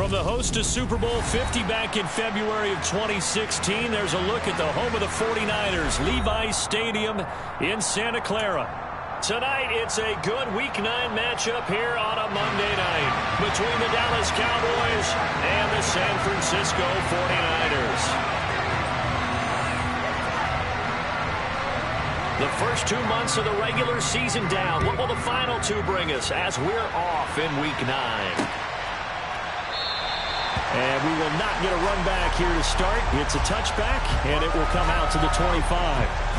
From the host to Super Bowl 50 back in February of 2016, there's a look at the home of the 49ers, Levi's Stadium in Santa Clara. Tonight, it's a good Week 9 matchup here on a Monday night between the Dallas Cowboys and the San Francisco 49ers. The first 2 months of the regular season down. What will the final 2 bring us as we're off in Week 9? And we will not get a run back here to start. It's a touchback, and it will come out to the 25.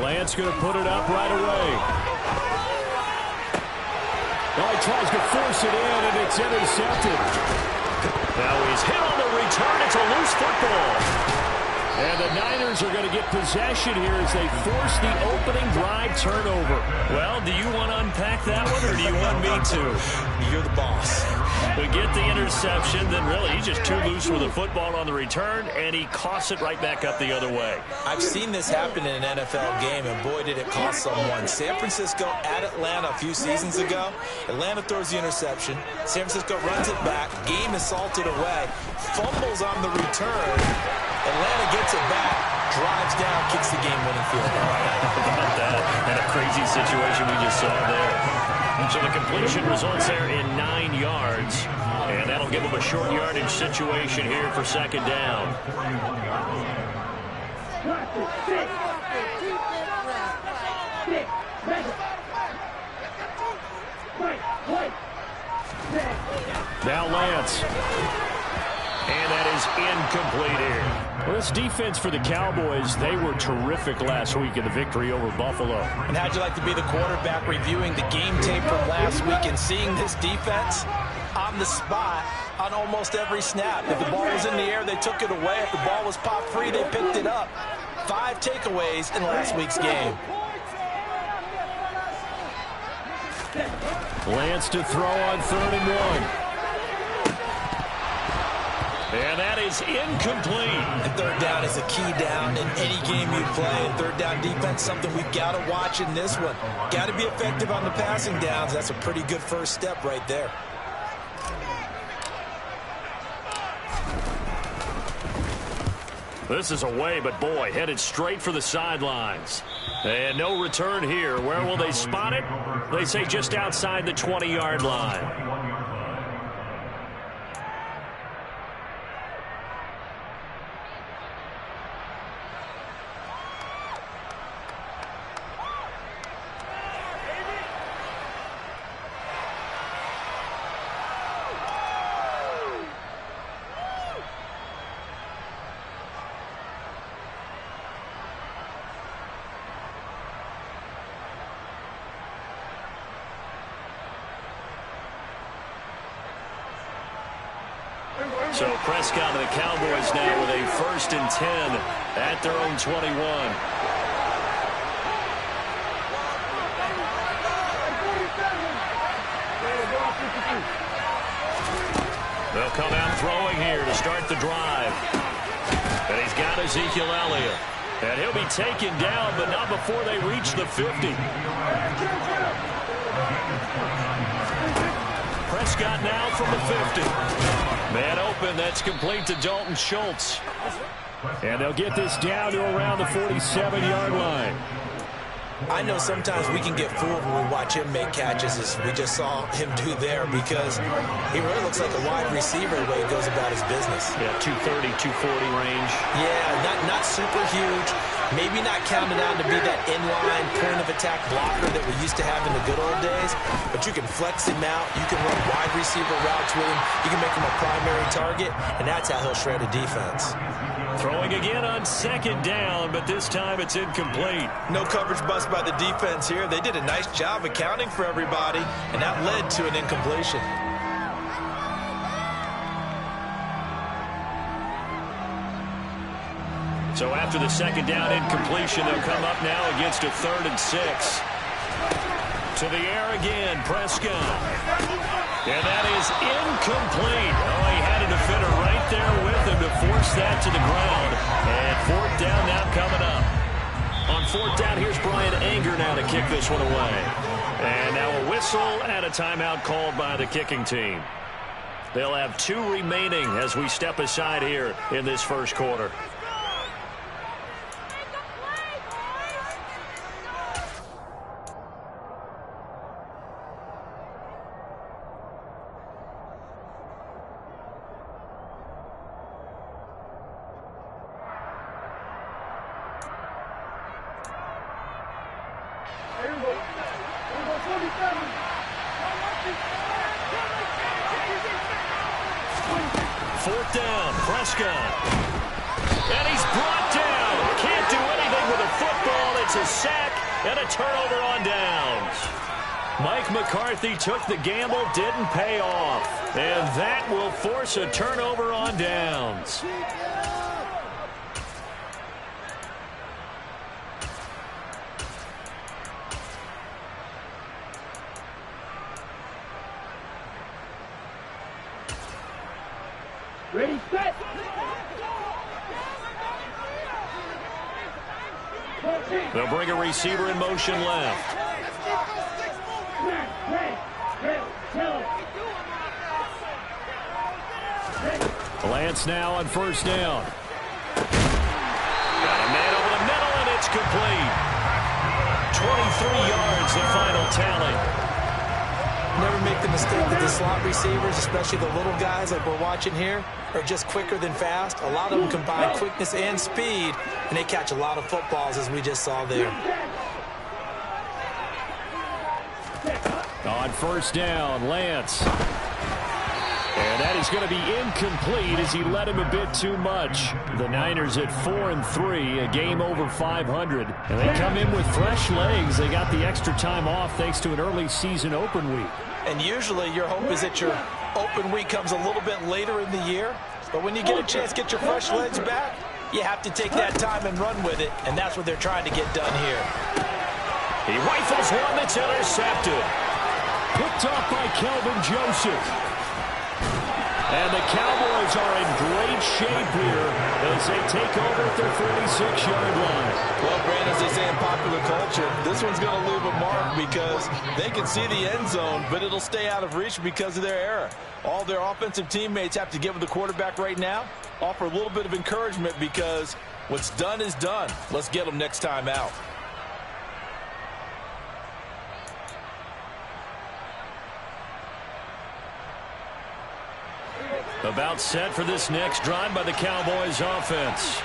Lance going to put it up right away. Well, he tries to force it in, and it's intercepted. Now he's hit on the return. It's a loose football. And the Niners are going to get possession here as they force the opening drive turnover. Well, do you want to unpack that one, or do you want me to? You're the boss. We get the interception, then really he's just too loose with the football on the return, and he coughs it right back up the other way. I've seen this happen in an NFL game, and boy, did it cost someone. San Francisco at Atlanta a few seasons ago. Atlanta throws the interception. San Francisco runs it back. Game is salted away. Fumbles on the return. Atlanta gets it back, drives down, kicks the game-winning field goal. How about that? And a crazy situation we just saw there. So the completion results there in 9 yards. And that'll give them a short yardage situation here for second down. Now Lance. And that is incomplete here. Well, this defense for the Cowboys, they were terrific last week in the victory over Buffalo. And how'd you like to be the quarterback reviewing the game tape from last week and seeing this defense on the spot on almost every snap? If the ball was in the air, they took it away. If the ball was pop free, they picked it up. 5 takeaways in last week's game. Lance to throw on 3rd and 1. And that is incomplete. And third down is a key down in any game you play. And third down defense, something we've got to watch in this one. Got to be effective on the passing downs. That's a pretty good first step right there. This is away, but boy, headed straight for the sidelines. And no return here. Where will they spot it? They say just outside the 20-yard line. So Prescott and the Cowboys now with a 1st and 10 at their own 21. They'll come out throwing here to start the drive. And he's got Ezekiel Elliott. And he'll be taken down, but not before they reach the 50. Prescott now from the 50. Man open, that's complete to Dalton Schultz. And they'll get this down to around the 47-yard line. I know sometimes we can get fooled when we watch him make catches, as we just saw him do there, because he really looks like a wide receiver the way he goes about his business. Yeah, 230, 240 range. Yeah, not super huge. Maybe not counted on to be that inline point-of-attack blocker that we used to have in the good old days, but you can flex him out. You can run wide receiver routes with him. You can make him a primary target, and that's how he'll shred a defense. Throwing again on 2nd down, but this time it's incomplete. No coverage bust by the defense here. They did a nice job accounting for everybody, and that led to an incompletion. So after the second down incompletion, they'll come up now against a 3rd and 6. To the air again, Prescott. And that is incomplete. Oh, he had a defender right there with him to force that to the ground. And 4th down now coming up. On 4th down, here's Brian Anger now to kick this one away. And now a whistle and a timeout called by the kicking team. They'll have 2 remaining as we step aside here in this first quarter. Fourth down, Prescott. And he's brought down. Can't do anything with a football. It's a sack and a turnover on downs. Mike McCarthy took the gamble, didn't pay off. And that will force a turnover on downs. Ready, set. They'll bring a receiver in motion left. Lance now on 1st down. Got a man over the middle, and it's complete. 23 yards, the final tally. Never make the mistake that the slot receivers, especially the little guys like we're watching here, are just quicker than fast. A lot of them combine quickness and speed, and they catch a lot of footballs, as we just saw there. On 1st down, Lance. And that is going to be incomplete as he led him a bit too much. The Niners at 4-3, a game over 500. And they come in with fresh legs. They got the extra time off thanks to an early season open week. And usually your hope is that your open week comes a little bit later in the year. But when you get a chance to get your fresh legs back, you have to take that time and run with it. And that's what they're trying to get done here. He rifles one that's intercepted. Picked off by Kelvin Joseph. And the Cowboys are in great shape here as they take over at their 46-yard line. Well, Brandon, as they say in popular culture, this one's going to leave a mark because they can see the end zone, but it'll stay out of reach because of their error. All their offensive teammates have to get with the quarterback right now, offer a little bit of encouragement because what's done is done. Let's get them next time out. About set for this next drive by the Cowboys offense.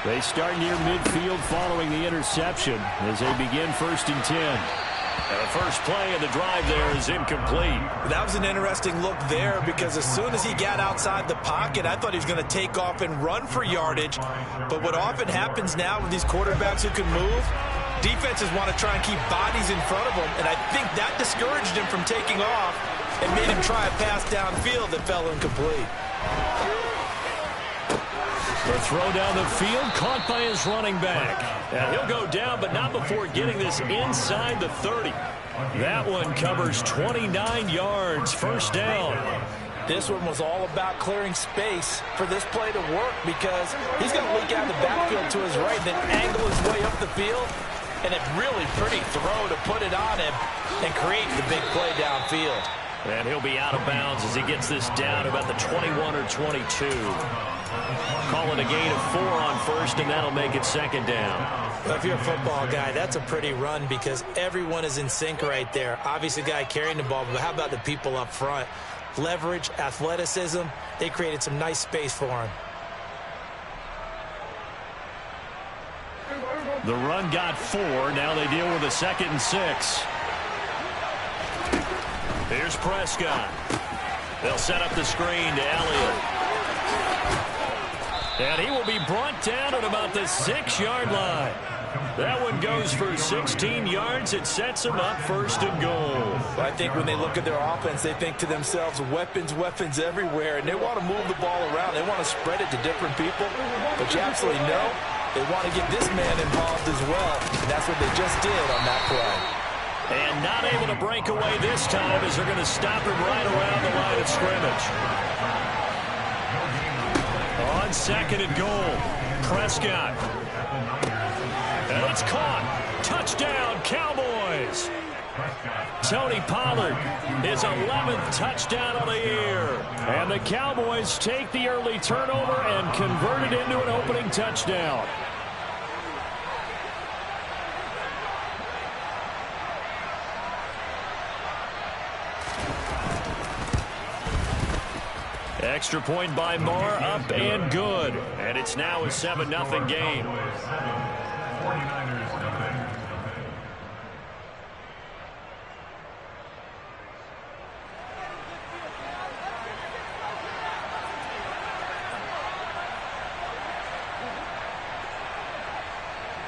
They start near midfield following the interception as they begin 1st and 10. And the first play of the drive there is incomplete. That was an interesting look there because as soon as he got outside the pocket, I thought he was going to take off and run for yardage. But what often happens now with these quarterbacks who can move, defenses want to try and keep bodies in front of them. And I think that discouraged him from taking off and made him try a pass downfield that fell incomplete. The throw down the field, caught by his running back. And he'll go down, but not before getting this inside the 30. That one covers 29 yards, 1st down. This one was all about clearing space for this play to work because he's going to leak out the backfield to his right, then angle his way up the field. And a really pretty throw to put it on him and create the big play downfield. And he'll be out of bounds as he gets this down about the 21 or 22. Call it a gain of 4 on 1st, and that'll make it 2nd down. Well, if you're a football guy, that's a pretty run because everyone is in sync right there. Obviously, the guy carrying the ball, but how about the people up front? Leverage, athleticism, they created some nice space for him. The run got 4. Now they deal with a 2nd and 6. Here's Prescott. They'll set up the screen to Elliott. And he will be brought down at about the 6-yard line. That one goes for 16 yards. It sets them up 1st and goal. I think when they look at their offense, they think to themselves, weapons, weapons everywhere, and they want to move the ball around. They want to spread it to different people. But you absolutely know They want to get this man involved as well, and that's what they just did on that play. And not able to break away this time as they're going to stop him right around the line of scrimmage. On second and goal, Prescott. And it's caught. Touchdown, Cowboys. Tony Pollard, his 11th touchdown of the year. And the Cowboys take the early turnover and convert it into an opening touchdown. Extra point by Marr, up and good. And it's now a 7-0 game.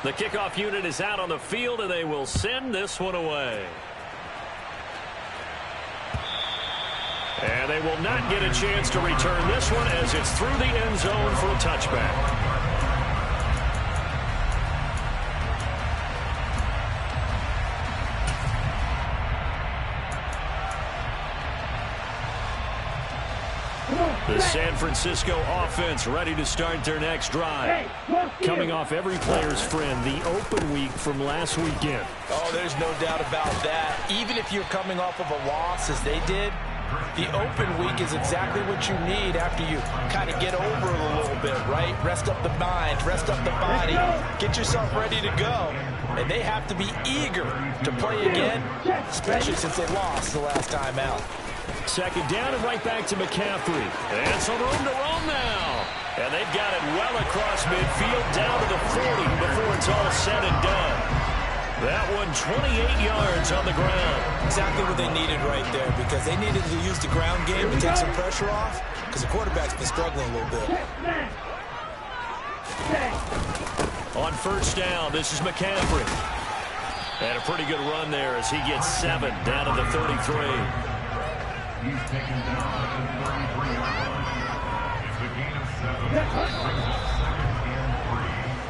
The kickoff unit is out on the field, and they will send this one away. And they will not get a chance to return this one as it's through the end zone for a touchback. The San Francisco offense ready to start their next drive. Coming off every player's friend, the open week from last weekend. Oh, there's no doubt about that. Even if you're coming off of a loss as they did, the open week is exactly what you need after you kind of get over it a little bit, right? Rest up the mind, rest up the body, get yourself ready to go. And they have to be eager to play again, especially since they lost the last time out. Second down and right back to McCaffrey. And some room to roam now. And they've got it well across midfield down to the 40 before it's all said and done. That one 28 yards on the ground. Exactly what they needed right there, because they needed to use the ground game to take some pressure off, because the quarterback's been struggling a little bit. On first down, this is McCaffrey. And a pretty good run there as he gets 7 down to the 33. He's taken down at the 33-yard line. It's a gain of 7.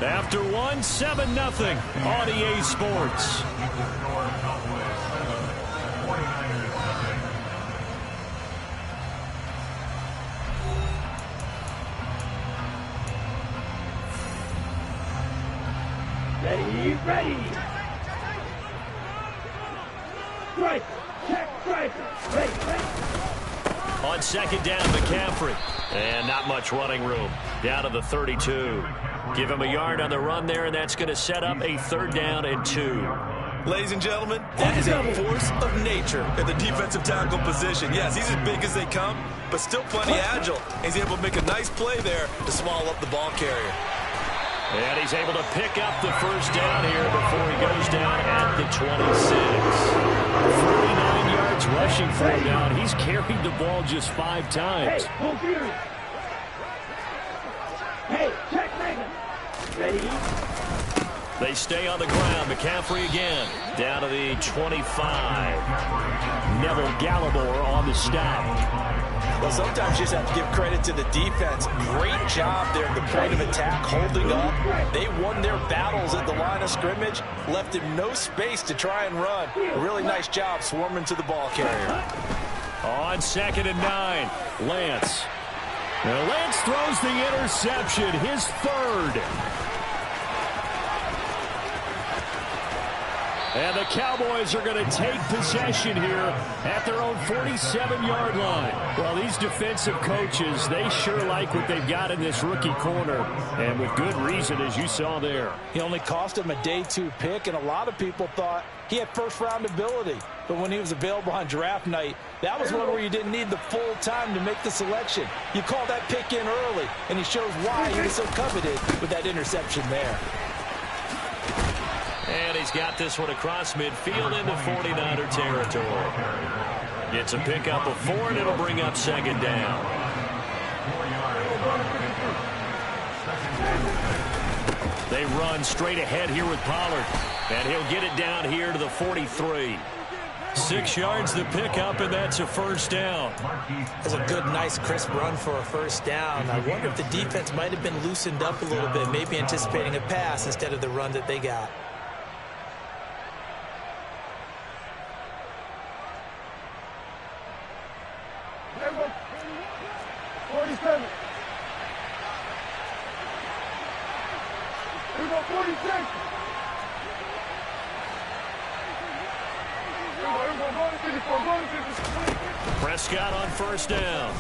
After 7-0 on EA Sports. Ready. Striker, check striker. Ready. On second down, McCaffrey. And not much running room. Down to the 32. Give him a yard on the run there, and that's going to set up a 3rd down and 2. Ladies and gentlemen, that is a force of nature in the defensive tackle position. Yes, he's as big as they come, but still plenty agile. He's able to make a nice play there to swallow up the ball carrier. And he's able to pick up the 1st down here before he goes down at the 26. 49 yards rushing for him now, and he's carried the ball just 5 times. Hey, check Megan. Ready. They stay on the ground. McCaffrey again. Down to the 25. Neville Gallimore on the stop. Well, sometimes you just have to give credit to the defense. Great job there at the point of attack, holding up. They won their battles at the line of scrimmage, left him no space to try and run. A really nice job swarming to the ball carrier. On 2nd and 9, Lance. Now Lance throws the interception, his 3rd. And the Cowboys are going to take possession here at their own 47-yard line. Well, these defensive coaches, they sure like what they've got in this rookie corner. And with good reason, as you saw there. He only cost him a day 2 pick, and a lot of people thought he had first-round ability. But when he was available on draft night, that was one where you didn't need the full time to make the selection. You call that pick in early, and he shows why he was so coveted with that interception there. And he's got this one across midfield into 49er territory. Gets a pickup of 4, and it'll bring up 2nd down. They run straight ahead here with Pollard. And he'll get it down here to the 43. 6 yards the pickup, and that's a first down. That's a good, nice, crisp run for a first down. I wonder if the defense might have been loosened up a little bit, maybe anticipating a pass instead of the run that they got. Prescott on first down.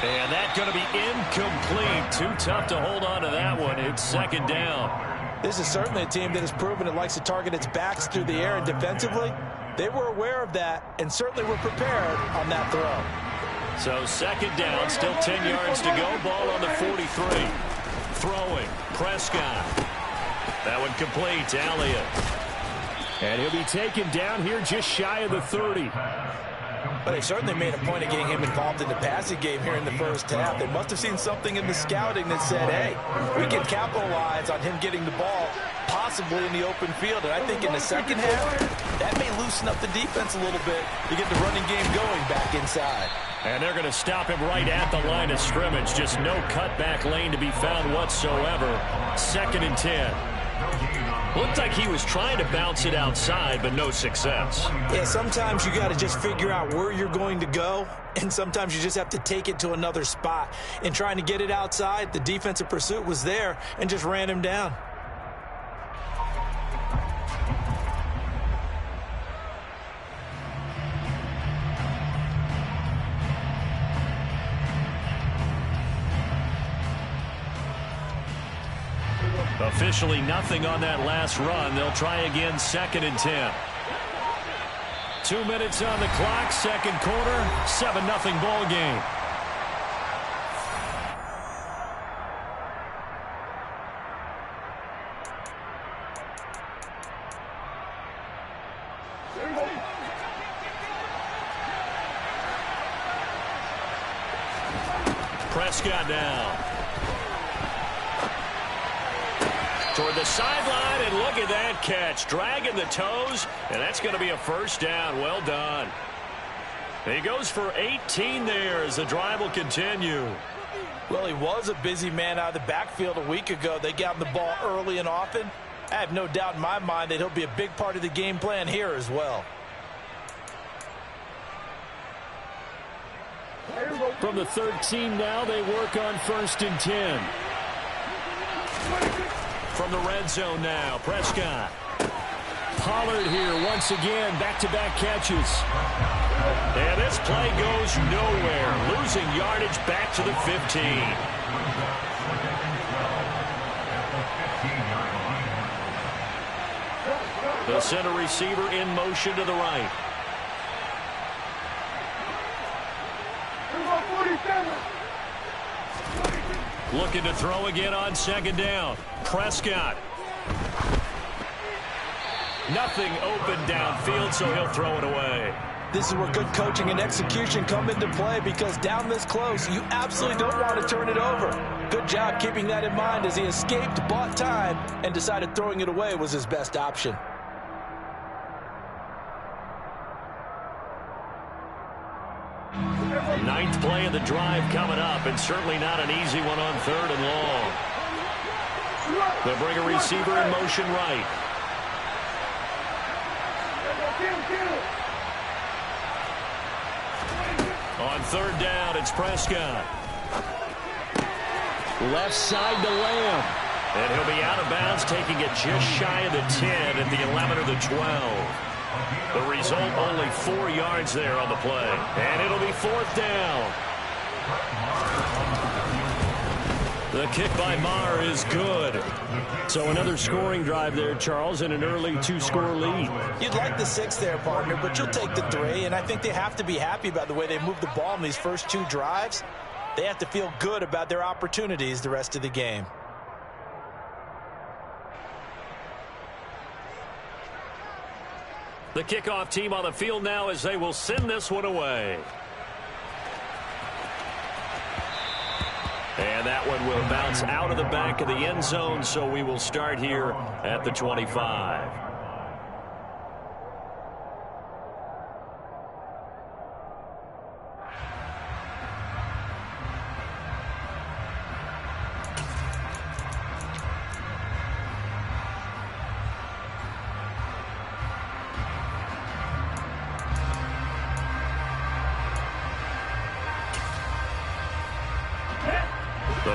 And that's going to be incomplete. Too tough to hold on to that one. It's second down. This is certainly a team that has proven it likes to target its backs through the air, and defensively, they were aware of that and certainly were prepared on that throw. So second down, still 10 yards to go. Ball on the 43. Throwing, Prescott. That one complete to Elliott. And he'll be taken down here just shy of the 30. But they certainly made a point of getting him involved in the passing game here in the first half. They must have seen something in the scouting that said, hey, we can capitalize on him getting the ball possibly in the open field. And I think in the second half, that may loosen up the defense a little bit to get the running game going back inside. And they're going to stop him right at the line of scrimmage. Just no cutback lane to be found whatsoever. 2nd and 10. Looked like he was trying to bounce it outside, but no success. Yeah, sometimes you got to just figure out where you're going to go, and sometimes you just have to take it to another spot. In trying to get it outside, the defensive pursuit was there and just ran him down. Officially nothing on that last run. They'll try again, 2nd and 10. 2 minutes on the clock, second quarter, 7-0 ball game. Prescott down. Toward the sideline, and look at that catch. Dragging the toes, and that's going to be a first down. Well done. He goes for 18 there as the drive will continue. Well, he was a busy man out of the backfield a week ago. They got him the ball early and often. I have no doubt in my mind that he'll be a big part of the game plan here as well. From the 13 now, they work on 1st and 10. From the red zone now, Prescott. Pollard here once again, back-to-back catches. And this play goes nowhere. Losing yardage back to the 15. The center receiver in motion to the right. Looking to throw again on 2nd down. Prescott. Nothing open downfield, so he'll throw it away. This is where good coaching and execution come into play, because down this close, you absolutely don't want to turn it over. Good job keeping that in mind as he escaped, bought time, and decided throwing it away was his best option. Ninth play of the drive coming up, and certainly not an easy one on 3rd and long. They'll bring a receiver in motion right. On 3rd down, it's Prescott. Left side to Lamb. And he'll be out of bounds, taking it just shy of the 10 at the 11 or the 12. The result, only 4 yards there on the play. And it'll be 4th down. The kick by Maher is good. So another scoring drive there, Charles, and an early 2-score lead. You'd like the 6 there, partner, but you'll take the 3. And I think they have to be happy about the way they moved the ball in these first 2 drives. They have to feel good about their opportunities the rest of the game. The kickoff team on the field now as they will send this one away. And that one will bounce out of the back of the end zone, so we will start here at the 25.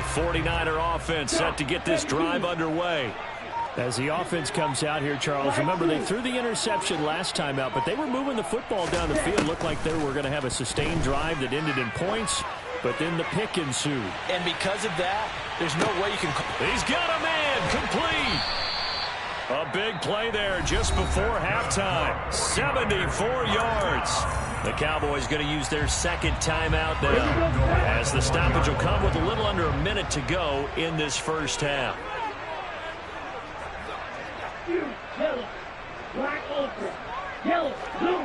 49er offense set to get this drive underway. As the offense comes out here, Charles, remember they threw the interception last time out, but they were moving the football down the field. Looked like they were going to have a sustained drive that ended in points, but then the pick ensued. And because of that, there's no way you can... He's got a man complete. A big play there just before halftime. 74 yards. The Cowboys going to use their second timeout now, as the stoppage will come with a little under a minute to go in this first half. Yellow, black ultra, yellow, blue,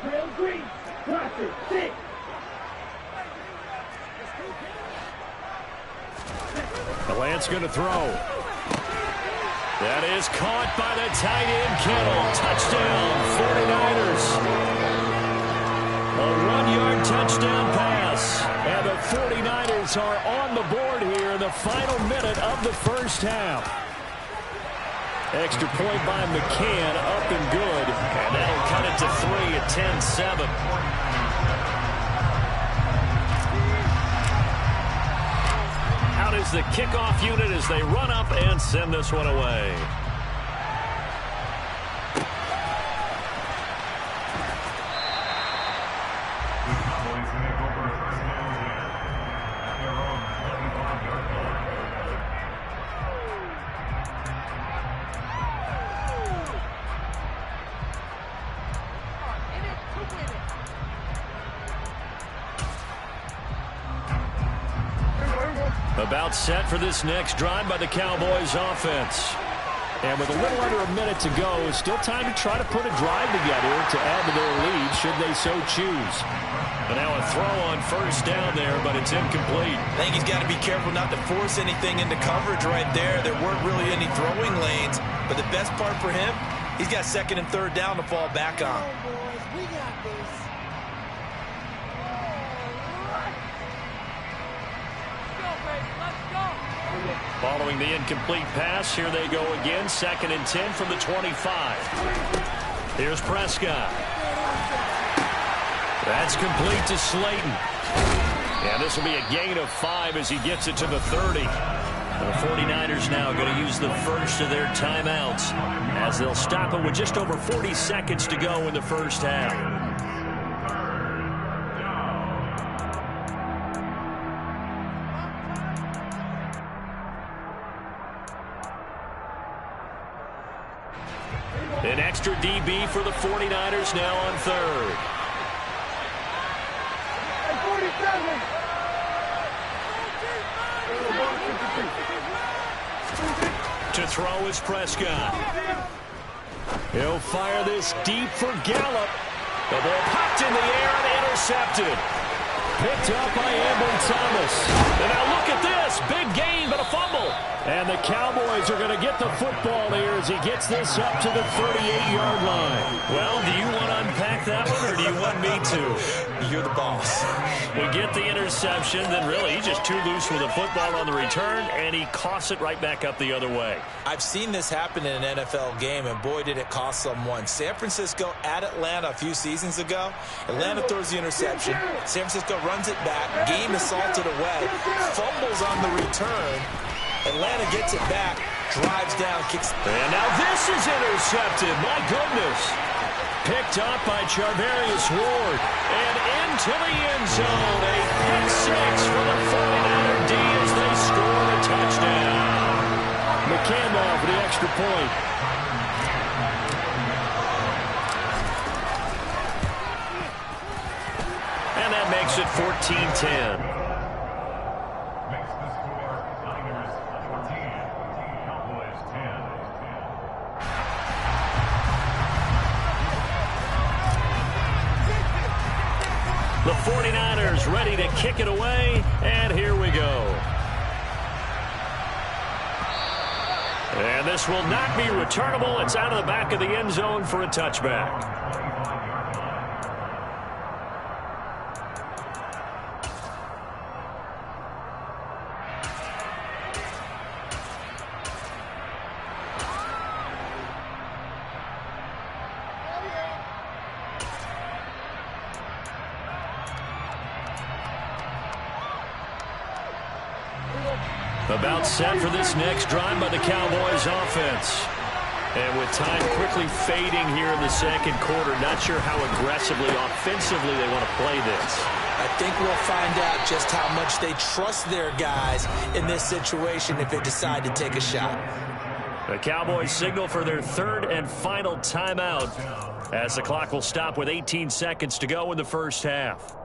trail green, cluster, 6. The Lance going to throw. That is caught by the tight end, Kittle. Touchdown, 49ers. A 1-yard touchdown pass. And the 49ers are on the board here in the final minute of the first half. Extra point by McCann, up and good. And that'll cut it to 3 at 10-7. Out is the kickoff unit as they run up and send this one away. The Cowboys take over first down here at their own 25-yard line. About set for this next drive by the Cowboys offense. And with a little under a minute to go, still time to try to put a drive together to add to their lead should they so choose. And now a throw on first down there, but it's incomplete. I think he's got to be careful not to force anything into coverage right there. There weren't really any throwing lanes, but the best part for him, he's got second and third down to fall back on. We got this. Following the incomplete pass, here they go again. Second and 10 from the 25. Here's Prescott. That's complete to Slayton. And this will be a gain of 5 as he gets it to the 30. The 49ers now going to use the first of their timeouts as they'll stop it with just over 40 seconds to go in the first half. An extra DB for the 49ers now on third. To throw is Prescott. He'll fire this deep for Gallup. The ball popped in the air and intercepted. Picked up by Ambry Thomas. And now look at this. Big gain, but a fumble. And the Cowboys are going to get the football here as he gets this up to the 38-yard line. Well, do you want to unpack that one, or do you want me to? You're the boss. We get the interception, then really he's just too loose with the football on the return, and he coughs it right back up the other way. I've seen this happen in an NFL game, and boy, did it cost someone. San Francisco at Atlanta a few seasons ago. Atlanta throws the interception. San Francisco runs it back. Game is salted away. Fumbles on the return. Atlanta gets it back, drives down, kicks. And now this is intercepted. My goodness. Picked up by Charvarius Ward. And into the end zone. A pick six for the 49er D as they score a touchdown. McCann now for the extra point. And that makes it 14-10. Makes the score Niners 14, Cowboys 10. The 49ers ready to kick it away, and here we go. And this will not be returnable. It's out of the back of the end zone for a touchback. About set for this next drive by the Cowboys offense. And with time quickly fading here in the second quarter, not sure how aggressively, offensively they want to play this. I think we'll find out just how much they trust their guys in this situation if they decide to take a shot. The Cowboys signal for their third and final timeout as the clock will stop with 18 seconds to go in the first half.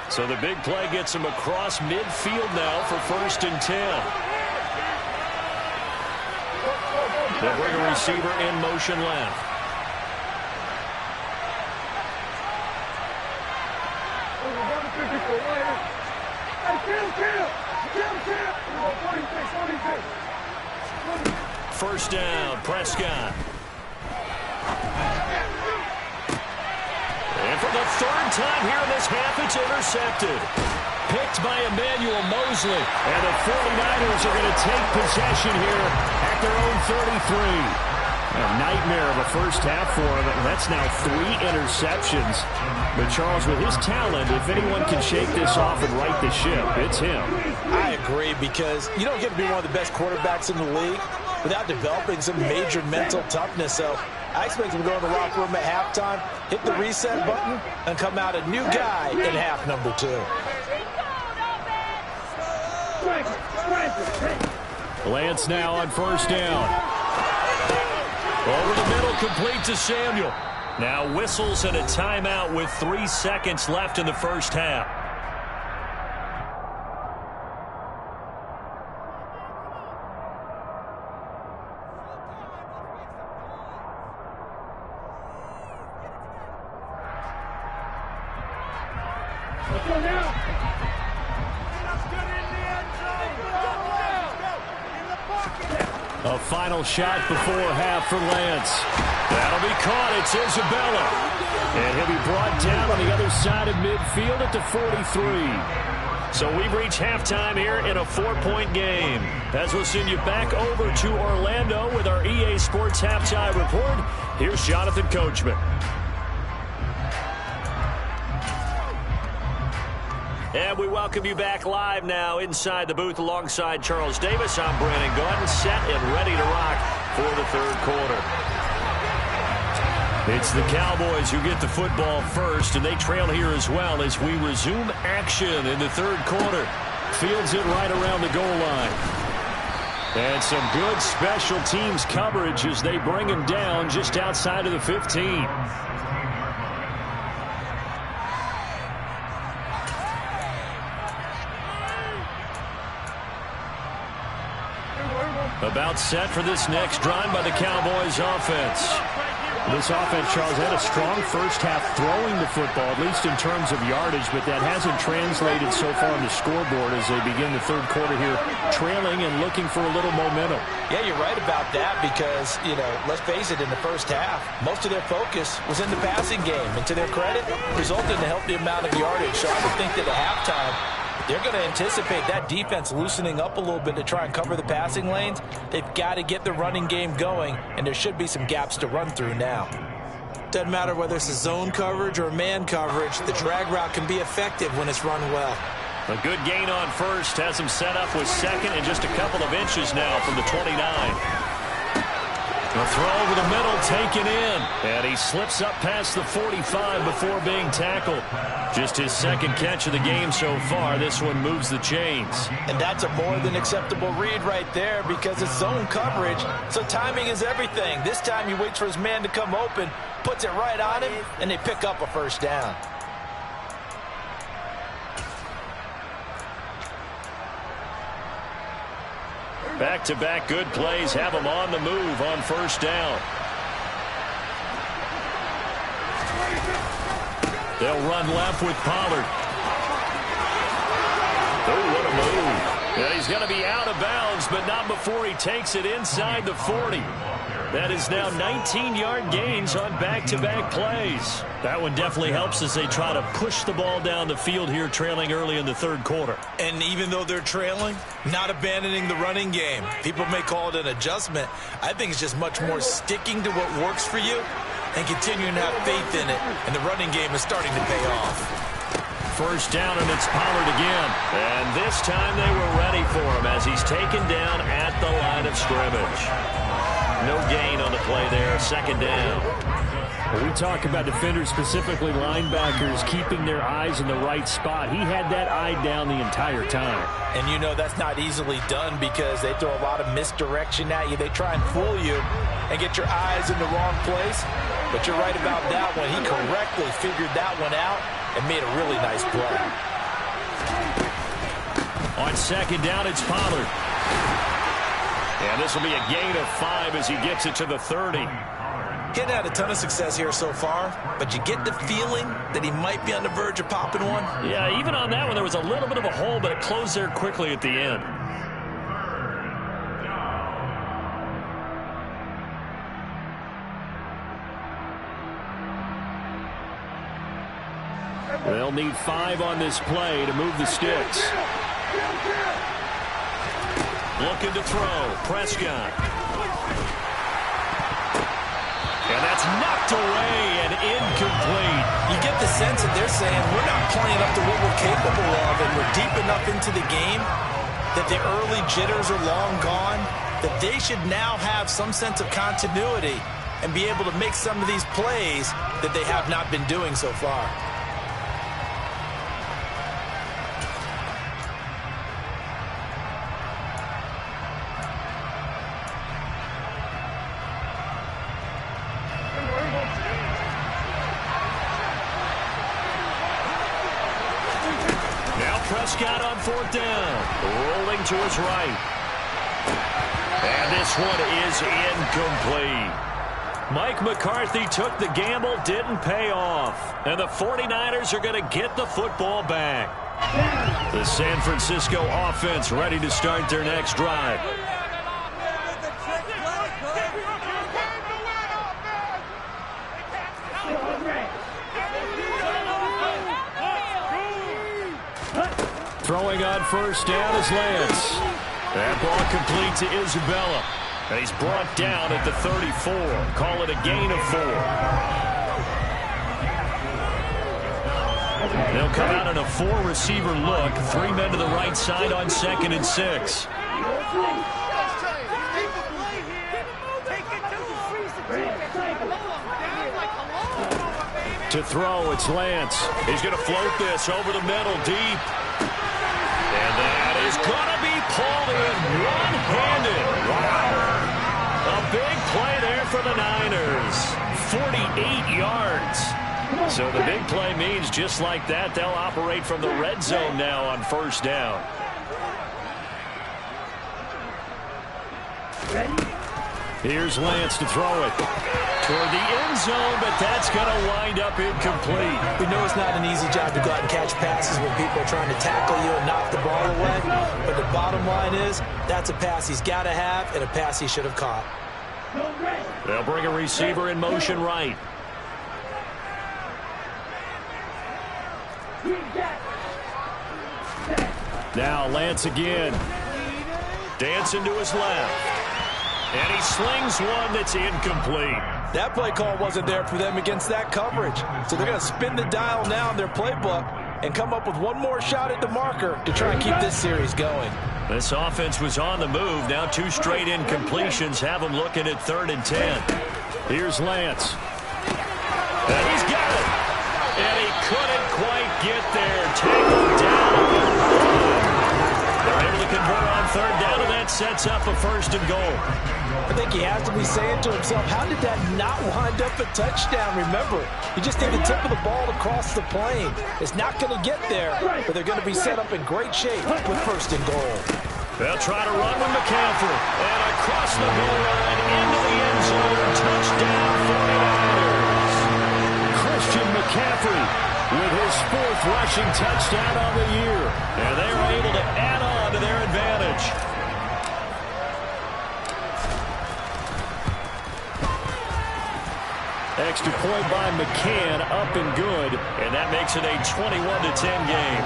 So the big play gets him across midfield now for 1st and 10. They'll bring a receiver in motion left. First down, Prescott. And for the third time here in this half, it's intercepted. Picked by Emmanuel Mosley. And the 49ers are going to take possession here at their own 33. A nightmare of a first half for him, and that's now 3 interceptions. But Charles, with his talent, if anyone can shake this off and right the ship, it's him. I agree, because you don't get to be one of the best quarterbacks in the league without developing some major mental toughness. So I expect him to go in the locker room at halftime, hit the reset button, and come out a new guy in half number 2. Lance now on first down. Over the middle, complete to Samuel. Now whistles and a timeout with 3 seconds left in the first half. A final shot before half for Lance. That'll be caught. It's Isabella. And he'll be brought down on the other side of midfield at the 43. So we've reached halftime here in a 4-point game. As we'll send you back over to Orlando with our EA Sports Halftime Report, here's Jonathan Coachman. And we welcome you back live now inside the booth alongside Charles Davis. I'm Brandon Gordon, set and ready to rock for the third quarter. It's the Cowboys who get the football first, and they trail here as well as we resume action in the third quarter. Fields it right around the goal line. And some good special teams coverage as they bring him down just outside of the 15. About set for this next drive by the Cowboys offense. This offense, Charles, had a strong first half throwing the football, at least in terms of yardage, but that hasn't translated so far on the scoreboard as they begin the third quarter here, trailing and looking for a little momentum. Yeah, you're right about that because, let's face it, in the first half, most of their focus was in the passing game. And to their credit, resulted in a healthy amount of yardage. So I would think that at halftime, they're going to anticipate that defense loosening up a little bit to try and cover the passing lanes. They've got to get the running game going, and there should be some gaps to run through now. Doesn't matter whether it's a zone coverage or man coverage, the drag route can be effective when it's run well. A good gain on first has him set up with second and just a couple of inches now from the 29. The throw over the middle, taken in. And he slips up past the 45 before being tackled. Just his second catch of the game so far. This one moves the chains. And that's a more than acceptable read right there because it's zone coverage, so timing is everything. This time he waits for his man to come open, puts it right on him, and they pick up a first down. Back-to-back good plays have him on the move on first down. They'll run left with Pollard. Oh, what a move. And he's going to be out of bounds, but not before he takes it inside the 40. That is now 19-yard gains on back-to-back plays. That one definitely helps as they try to push the ball down the field here, trailing early in the third quarter. And even though they're trailing, not abandoning the running game. People may call it an adjustment. I think it's just much more sticking to what works for you and continuing to have faith in it. And the running game is starting to pay off. First down, and it's Pollard again. And this time they were ready for him as he's taken down at the line of scrimmage. No gain on the play there, second down. When we talk about defenders, specifically linebackers, keeping their eyes in the right spot. He had that eye down the entire time. And you know that's not easily done because they throw a lot of misdirection at you. They try and fool you and get your eyes in the wrong place. But you're right about that one. He correctly figured that one out and made a really nice play. On second down, it's Pollard. And this will be a gain of 5 as he gets it to the 30. He hadn't had a ton of success here so far, but you get the feeling that he might be on the verge of popping one. Yeah, even on that one, there was a little bit of a hole, but it closed there quickly at the end. They'll need 5 on this play to move the sticks. Looking to throw. Prescott. And that's knocked away and incomplete. You get the sense that they're saying we're not playing up to what we're capable of, and we're deep enough into the game that the early jitters are long gone, that they should now have some sense of continuity and be able to make some of these plays that they have not been doing so far. Prescott on fourth down. Rolling to his right. And this one is incomplete. Mike McCarthy took the gamble, didn't pay off. And the 49ers are going to get the football back. The San Francisco offense ready to start their next drive. Throwing on first down is Lance. That ball complete to Isabella. And he's brought down at the 34. Call it a gain of 4. They'll come out in a 4-receiver look. 3 men to the right side on 2nd and 6. To throw, it's Lance. He's going to float this over the middle deep. And that is going to be pulled in one-handed. Wow. A big play there for the Niners. 48 yards. So the big play means just like that, they'll operate from the red zone now on first down. Here's Lance to throw it. Toward the end zone, but that's going to wind up incomplete. We know it's not an easy job to go out and catch passes when people are trying to tackle you and knock the ball away. But the bottom line is, that's a pass he's got to have and a pass he should have caught. They'll bring a receiver in motion right. Now Lance again. Dancing to his left. And he slings one that's incomplete. That play call wasn't there for them against that coverage. So they're going to spin the dial now in their playbook and come up with one more shot at the marker to try and keep this series going. This offense was on the move. Now 2 straight incompletions have them looking at 3rd and 10. Here's Lance. And he's got it. And he couldn't quite get there. Tackled down. They're able to convert on 3rd down, and that sets up a 1st and goal. I think he has to be saying to himself, how did that not wind up a touchdown? Remember, you just need the tip of the ball to cross the plane. It's not going to get there, but they're going to be set up in great shape with 1st and goal. They'll try to run with McCaffrey. And across the goal line into the end zone. Touchdown 49ers. Christian McCaffrey with his 4th rushing touchdown on the year. And they are able to add on to their advantage. Extra point by McCann, up and good, and that makes it a 21-10 game.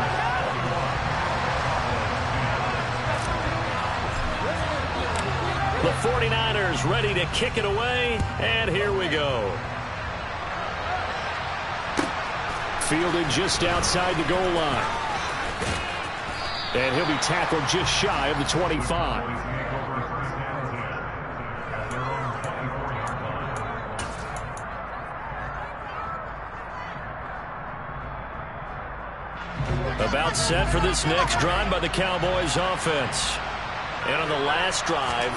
The 49ers ready to kick it away, and here we go. Fielded just outside the goal line. And he'll be tackled just shy of the 25. About set for this next drive by the Cowboys offense. And on the last drive,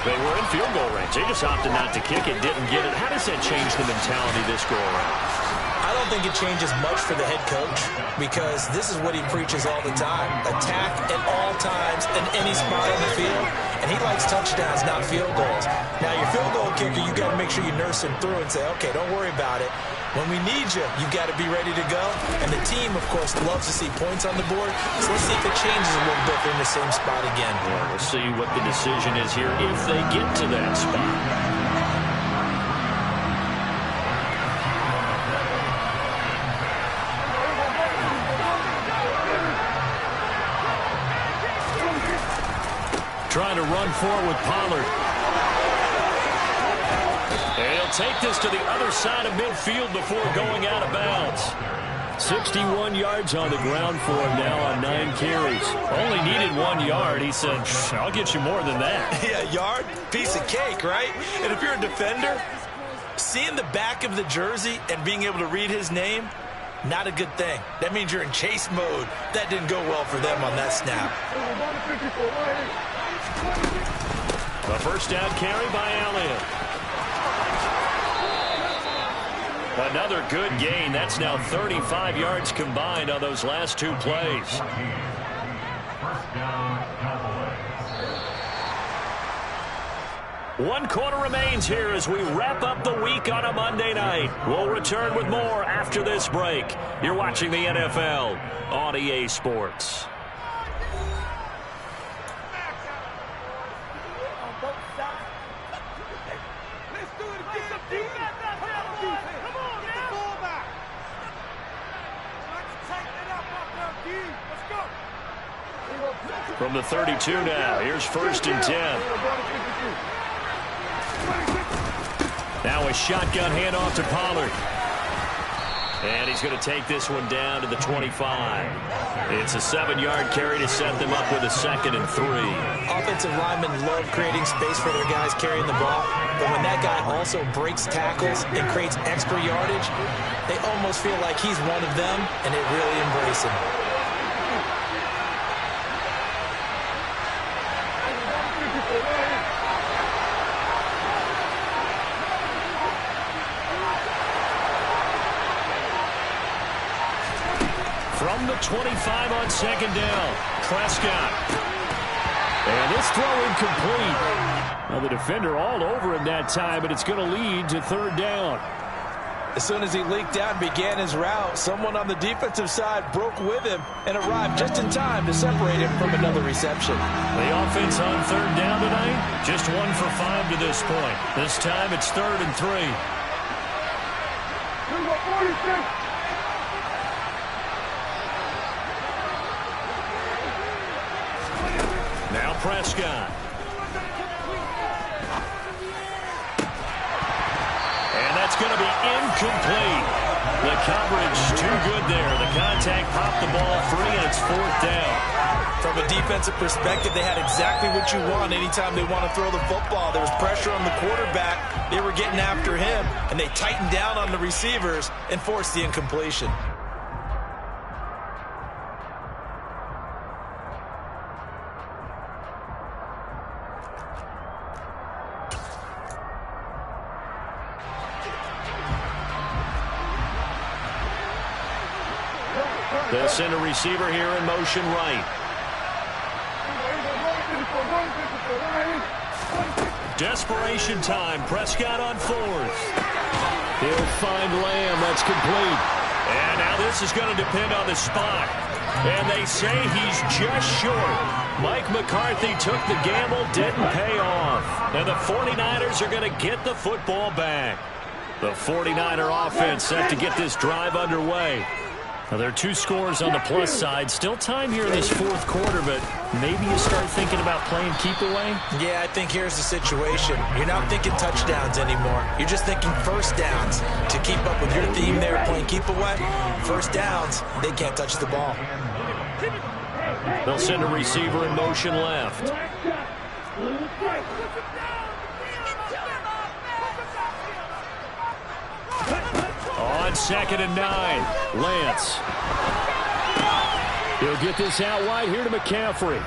they were in field goal range. They just opted not to kick it, didn't get it. How does that change the mentality this go around? I don't think it changes much for the head coach because this is what he preaches all the time. Attack at all times in any spot on the field. And he likes touchdowns, not field goals. Now, your field goal kicker, you got to make sure you nurse him through and say, okay, don't worry about it. When we need you, you've got to be ready to go. And the team, of course, loves to see points on the board. So let's see if it changes a little bit if they're in the same spot again. Yeah, we'll see what the decision is here if they get to that spot. Trying to run forward with Pollard. And he'll take this to the other side of midfield before going out of bounds. 61 yards on the ground for him now on 9 carries. Only needed 1 yard. He said, I'll get you more than that. Yeah, yard, piece of cake, right? And if you're a defender, seeing the back of the jersey and being able to read his name, not a good thing. That means you're in chase mode. That didn't go well for them on that snap. A first down carry by Elliott. Another good gain. That's now 35 yards combined on those last 2 plays. First down, Cowboys. 1 quarter remains here as we wrap up the week on a Monday night. We'll return with more after this break. You're watching the NFL on EA Sports. From the 32 now, here's 1st and 10. Now a shotgun handoff to Pollard. And he's going to take this one down to the 25. It's a 7-yard carry to set them up with a 2nd and 3. Offensive linemen love creating space for their guys carrying the ball. But when that guy also breaks tackles and creates extra yardage, they almost feel like he's one of them, and they really embrace him. From the 25 on 2nd down, Prescott. And this throw incomplete. Now the defender all over him that time, but it's going to lead to 3rd down. As soon as he leaked out and began his route, someone on the defensive side broke with him and arrived just in time to separate him from another reception. The offense on 3rd down tonight, just 1 for 5 to this point. This time it's 3rd and 3. Now Prescott. And that's going to be incomplete. The coverage too good there. The contact popped the ball free, and it's 4th down. From a defensive perspective, they had exactly what you want anytime they want to throw the football. There was pressure on the quarterback. They were getting after him, and they tightened down on the receivers and forced the incompletion. They'll send a receiver here in motion right. Desperation time. Prescott on 4th. He'll find Lamb. That's complete. And now this is going to depend on the spot. And they say he's just short. Mike McCarthy took the gamble, didn't pay off. And the 49ers are going to get the football back. The 49er offense set to get this drive underway. Now, there are 2 scores on the plus side. Still time here in this fourth quarter, but maybe you start thinking about playing keep away? Yeah, I think here's the situation. You're not thinking touchdowns anymore. You're just thinking first downs. To keep up with your theme there, playing keep away, first downs, they can't touch the ball. They'll send a receiver in motion left. On 2nd and 9, Lance. He'll get this out wide here to McCaffrey.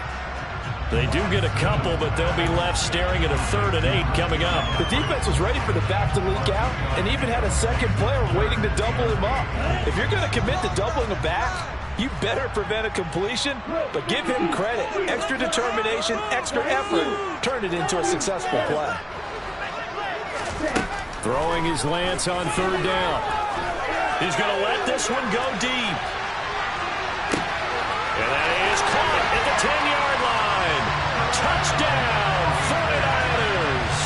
They do get a couple, but they'll be left staring at a 3rd and 8 coming up. The defense was ready for the back to leak out and even had a second player waiting to double him up. If you're going to commit to doubling a back, you better prevent a completion, but give him credit. Extra determination, extra effort, turn it into a successful play. Throwing his Lance on 3rd down. He's going to let this one go deep. And that is caught at the 10-yard line. Touchdown, 49ers.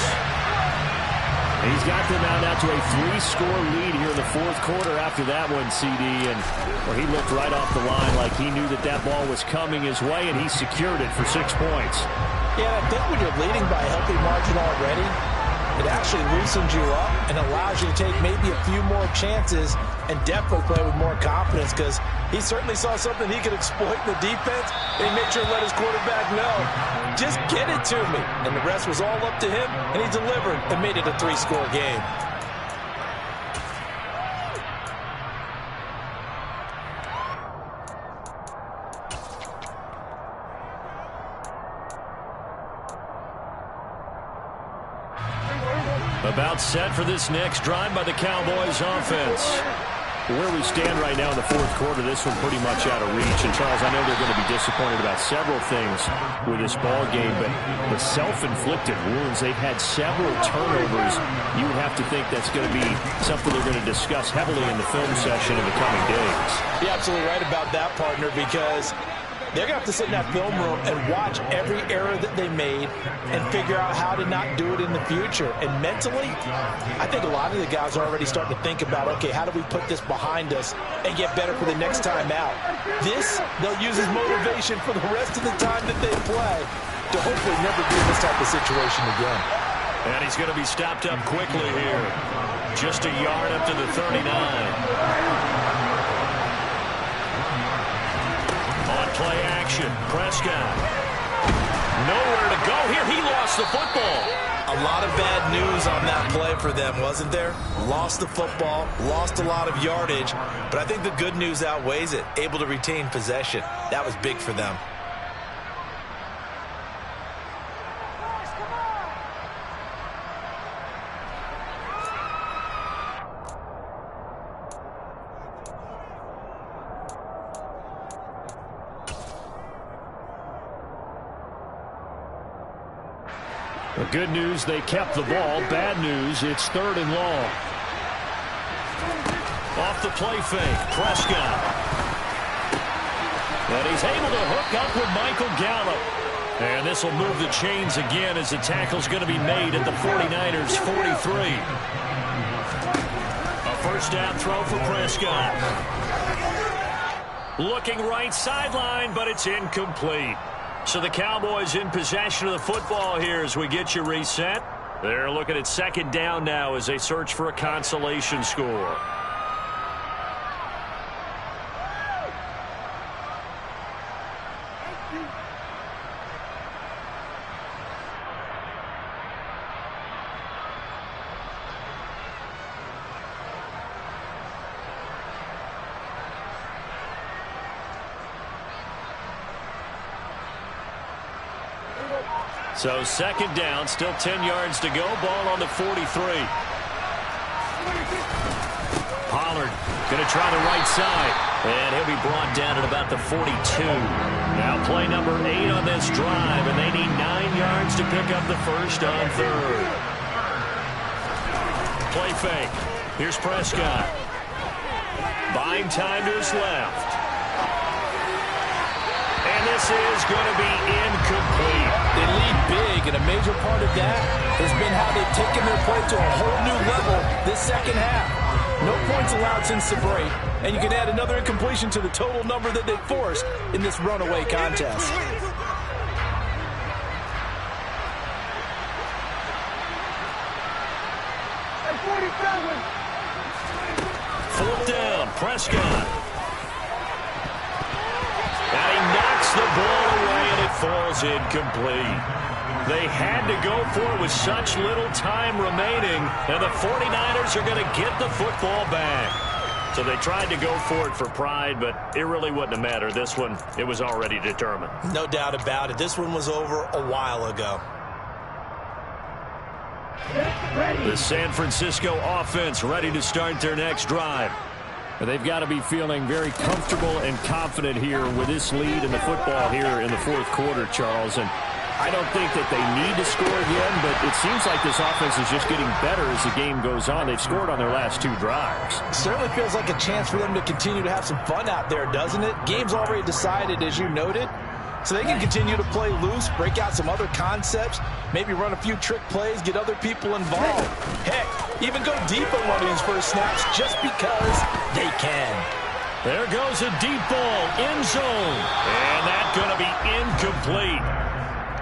He's got them out to a 3-score lead here in the fourth quarter after that one, CD. And where he looked right off the line like he knew that that ball was coming his way, and he secured it for 6 points. Yeah, I think when you're leading by a healthy margin already, it actually loosens you up and allows you to take maybe a few more chances and definitely play with more confidence, because he certainly saw something he could exploit in the defense, and he made sure to let his quarterback know, just get it to me. And the rest was all up to him, and he delivered and made it a 3-score game. About set for this next drive by the Cowboys offense. Where we stand right now in the fourth quarter, this one pretty much out of reach. And, Charles, I know they're going to be disappointed about several things with this ball game, but the self-inflicted wounds, they've had several turnovers. You would have to think that's going to be something they're going to discuss heavily in the film session in the coming days. You're absolutely right about that, partner, because they're going to have to sit in that film room and watch every error that they made and figure out how to not do it in the future. And mentally, I think a lot of the guys are already starting to think about, okay, how do we put this behind us and get better for the next time out? This, they'll use as motivation for the rest of the time that they play to hopefully never be in this type of situation again. And he's going to be stopped up quickly here. Just a yard up to the 39. Play action. Prescott. Nowhere to go here. He lost the football. A lot of bad news on that play for them, wasn't there? Lost the football, lost a lot of yardage, but I think the good news outweighs it. Able to retain possession. That was big for them. The good news, they kept the ball. Bad news, it's 3rd and long. Off the play fake, Prescott. And he's able to hook up with Michael Gallup. And this will move the chains again as the tackle's going to be made at the 49ers' 43. A first down throw for Prescott. Looking right sideline, but it's incomplete. So the Cowboys in possession of the football here as we get you reset. They're looking at 2nd down now as they search for a consolation score. So 2nd down, still 10 yards to go. Ball on the 43. Pollard going to try the right side. And he'll be brought down at about the 42. Now play number 8 on this drive, and they need 9 yards to pick up the first on 3rd. Play fake. Here's Prescott. Buying time to his left. And this is going to be incomplete. They lead big, and a major part of that has been how they've taken their play to a whole new level this second half. No points allowed since the break, and you can add another incompletion to the total number that they forced in this runaway contest. Fourth down, Prescott. And he knocks the ball away, and it falls incomplete. They had to go for it with such little time remaining, and the 49ers are going to get the football back. So they tried to go for it for pride, but it really wouldn't have mattered. This one, it was already determined. No doubt about it. This one was over a while ago. The San Francisco offense ready to start their next drive. They've got to be feeling very comfortable and confident here with this lead in the football here in the fourth quarter, Charles. And I don't think that they need to score again, but it seems like this offense is just getting better as the game goes on. They've scored on their last two drives. It certainly feels like a chance for them to continue to have some fun out there, doesn't it? Game's already decided, as you noted. So they can continue to play loose, break out some other concepts, maybe run a few trick plays, get other people involved. Heck, even go deep on one of these first snaps just because they can. There goes a deep ball, end zone. And that's going to be incomplete.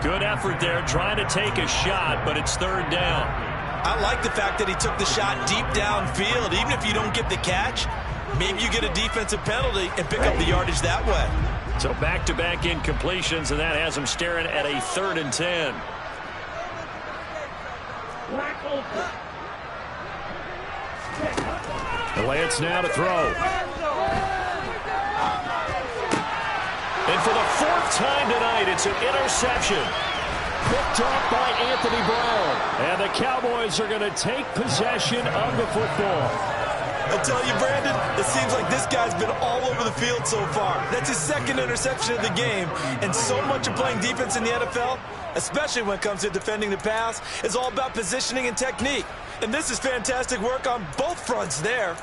Good effort there, trying to take a shot, but it's third down. I like the fact that he took the shot deep downfield. Even if you don't get the catch, maybe you get a defensive penalty and pick up the yardage that way. So back-to-back incompletions, and that has them staring at a 3rd and 10. Lance now to throw. And for the 4th time tonight, it's an interception. Picked off by Anthony Brown. And the Cowboys are going to take possession of the football. I tell you, Brandon, it seems like this guy's been all over the field so far. That's his 2nd interception of the game. And so much of playing defense in the NFL, especially when it comes to defending the pass, is all about positioning and technique. And this is fantastic work on both fronts there.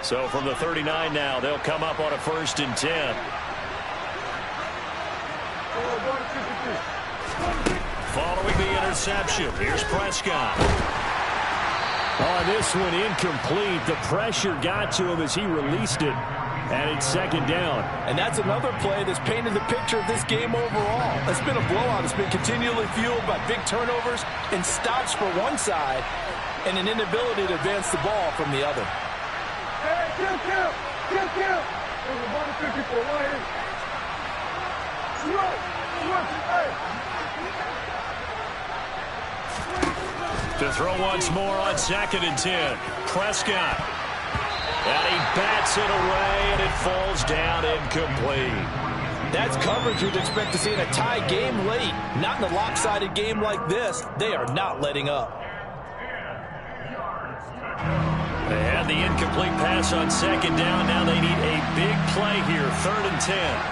So from the 39 now, they'll come up on a 1st and 10. Following the interception, here's Prescott. Oh, this one incomplete. The pressure got to him as he released it. And it's 2nd down. And that's another play that's painted the picture of this game overall. It's been a blowout. It's been continually fueled by big turnovers and stops for one side and an inability to advance the ball from the other. To throw once more on 2nd and 10. Prescott. And he bats it away, and it falls down incomplete. That's coverage you'd expect to see in a tie game late. Not in a lopsided game like this. They are not letting up. They had the incomplete pass on 2nd down. Now they need a big play here, 3rd and 10.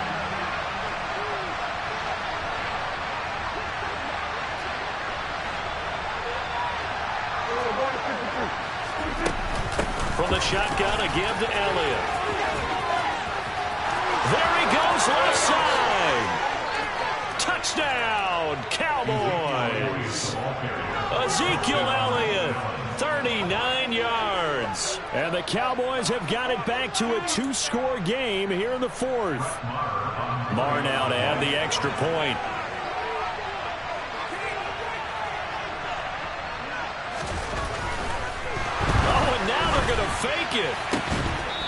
From the shotgun, a give to Elliott. There he goes, left side. Touchdown, Cowboys. Ezekiel Elliott, 39 yards. And the Cowboys have got it back to a 2-score game here in the 4th. Marr now to add the extra point. Fake it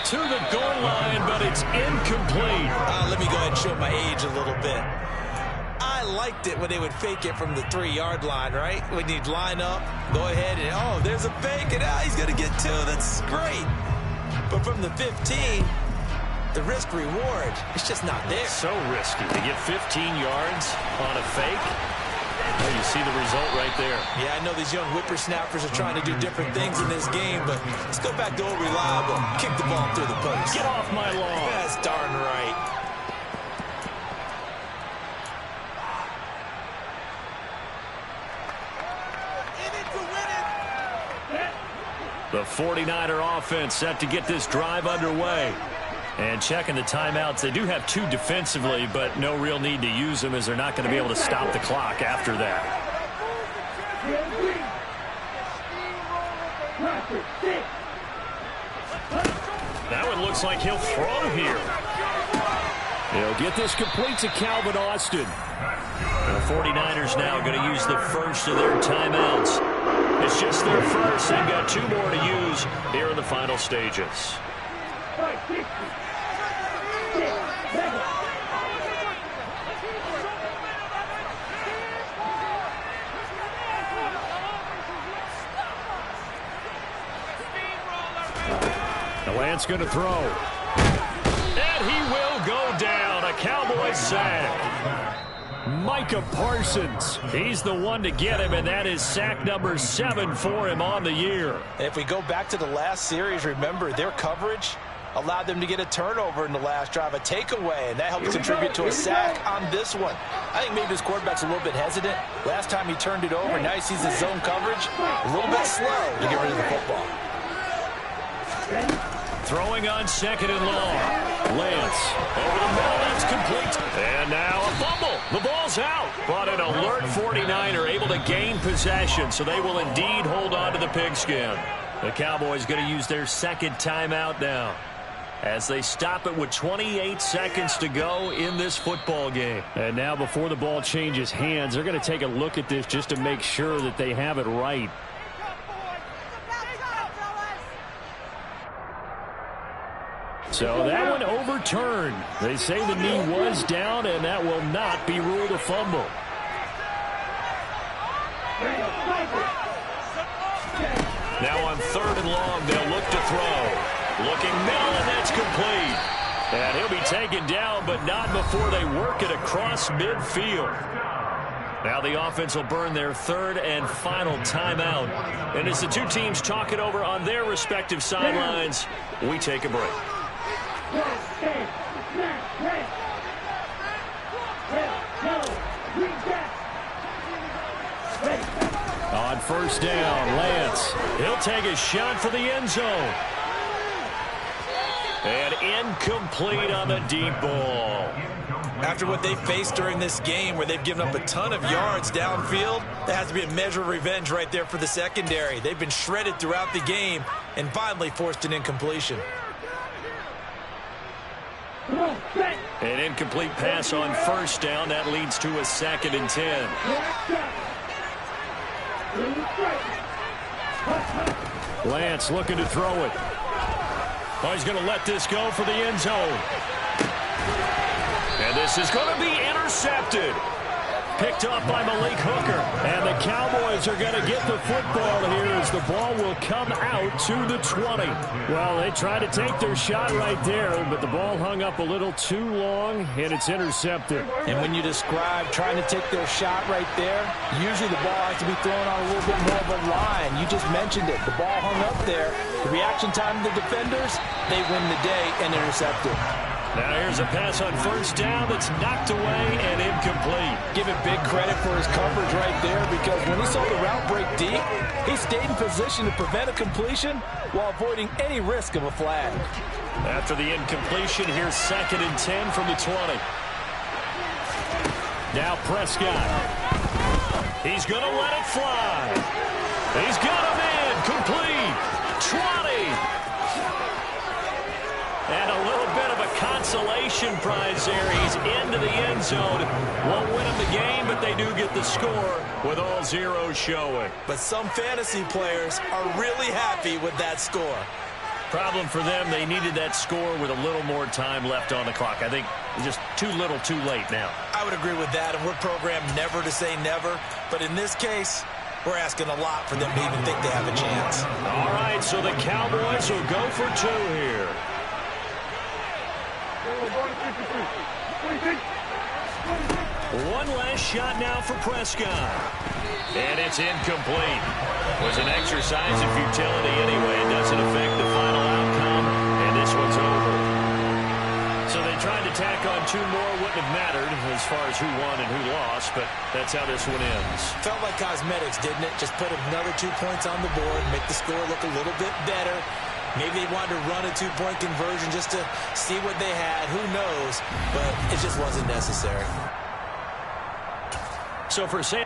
to the goal line, but it's incomplete. Let me go ahead and show my age a little bit. I liked it when they would fake it from the 3-yard line, right? When you'd line up, go ahead and, oh, there's a fake, and he's going to get 2. That's great. But from the 15, the risk-reward, it's just not there. So risky to get 15 yards on a fake. Well, you see the result right there. Yeah, I know these young whippersnappers are trying to do different things in this game, but let's go back to old reliable. Kick the ball through the post. Get off my lawn. That's darn right. The 49er offense set to get this drive underway. And checking the timeouts, they do have 2 defensively, but no real need to use them as they're not going to be able to stop the clock after that. Now it looks like he'll throw here. He'll get this complete to Calvin Austin. The 49ers now going to use the first of their timeouts. It's just their first. They've got 2 more to use here in the final stages. Lance going to throw. And he will go down. A Cowboys sack. Micah Parsons. He's the one to get him, and that is sack number 7 for him on the year. And if we go back to the last series, remember, their coverage allowed them to get a turnover in the last drive, a takeaway, and that helped contribute to a sack on this one. I think maybe his quarterback's a little bit hesitant. Last time he turned it over, now he sees his zone coverage a little bit slow to get rid of the football. Throwing on 2nd and long. Lance over the middle. That's complete. And now a fumble. The ball's out. But an alert 49er able to gain possession, so they will indeed hold on to the pigskin. The Cowboys going to use their 2nd timeout now as they stop it with 28 seconds to go in this football game. And now before the ball changes hands, they're going to take a look at this just to make sure that they have it right. So that one overturned. They say the knee was down, and that will not be ruled a fumble. Now on 3rd and long, they'll look to throw. Looking middle, and that's complete. And he'll be taken down, but not before they work it across midfield. Now the offense will burn their 3rd and final timeout. And as the 2 teams talk it over on their respective sidelines, we take a break. On 1st down, Lance. He'll take a shot for the end zone. And incomplete on the deep ball. After what they've faced during this game where they've given up a ton of yards downfield, there has to be a measure of revenge right there for the secondary. They've been shredded throughout the game and finally forced an incompletion. An incomplete pass on 1st down. That leads to a 2nd and 10. Lance looking to throw it. Oh, he's going to let this go for the end zone. And this is going to be intercepted. Picked up by Malik Hooker. And the Cowboys are going to get the football here as the ball will come out to the 20. Well, they tried to take their shot right there, but the ball hung up a little too long, and it's intercepted. And when you describe trying to take their shot right there, usually the ball has to be thrown on a little bit more of a line. You just mentioned it. The ball hung up there. The reaction time of the defenders, they win the day and intercept it. Now here's a pass on 1st down that's knocked away and incomplete. Give him big credit for his coverage right there because when he saw the route break deep, he stayed in position to prevent a completion while avoiding any risk of a flag. After the incompletion, here's 2nd and 10 from the 20. Now Prescott. He's going to let it fly. He's got him in. Complete. 20. And a little bit of a consolation prize there. He's into the end zone. Won't win him the game, but they do get the score with all zeros showing. But some fantasy players are really happy with that score. Problem for them, they needed that score with a little more time left on the clock. I think just too little, too late now. I would agree with that, and we're programmed never to say never. But in this case, we're asking a lot for them to even think they have a chance. All right, so the Cowboys will go for 2 here. One last shot now for Prescott. And it's incomplete. It was an exercise in futility anyway. It doesn't affect the final outcome. And this one's over. So they tried to tack on 2 more. Wouldn't have mattered as far as who won and who lost. But that's how this one ends. Felt like cosmetics, didn't it? Just put another 2 points on the board, make the score look a little bit better. Maybe they wanted to run a two-point conversion just to see what they had. Who knows? But it just wasn't necessary. So for San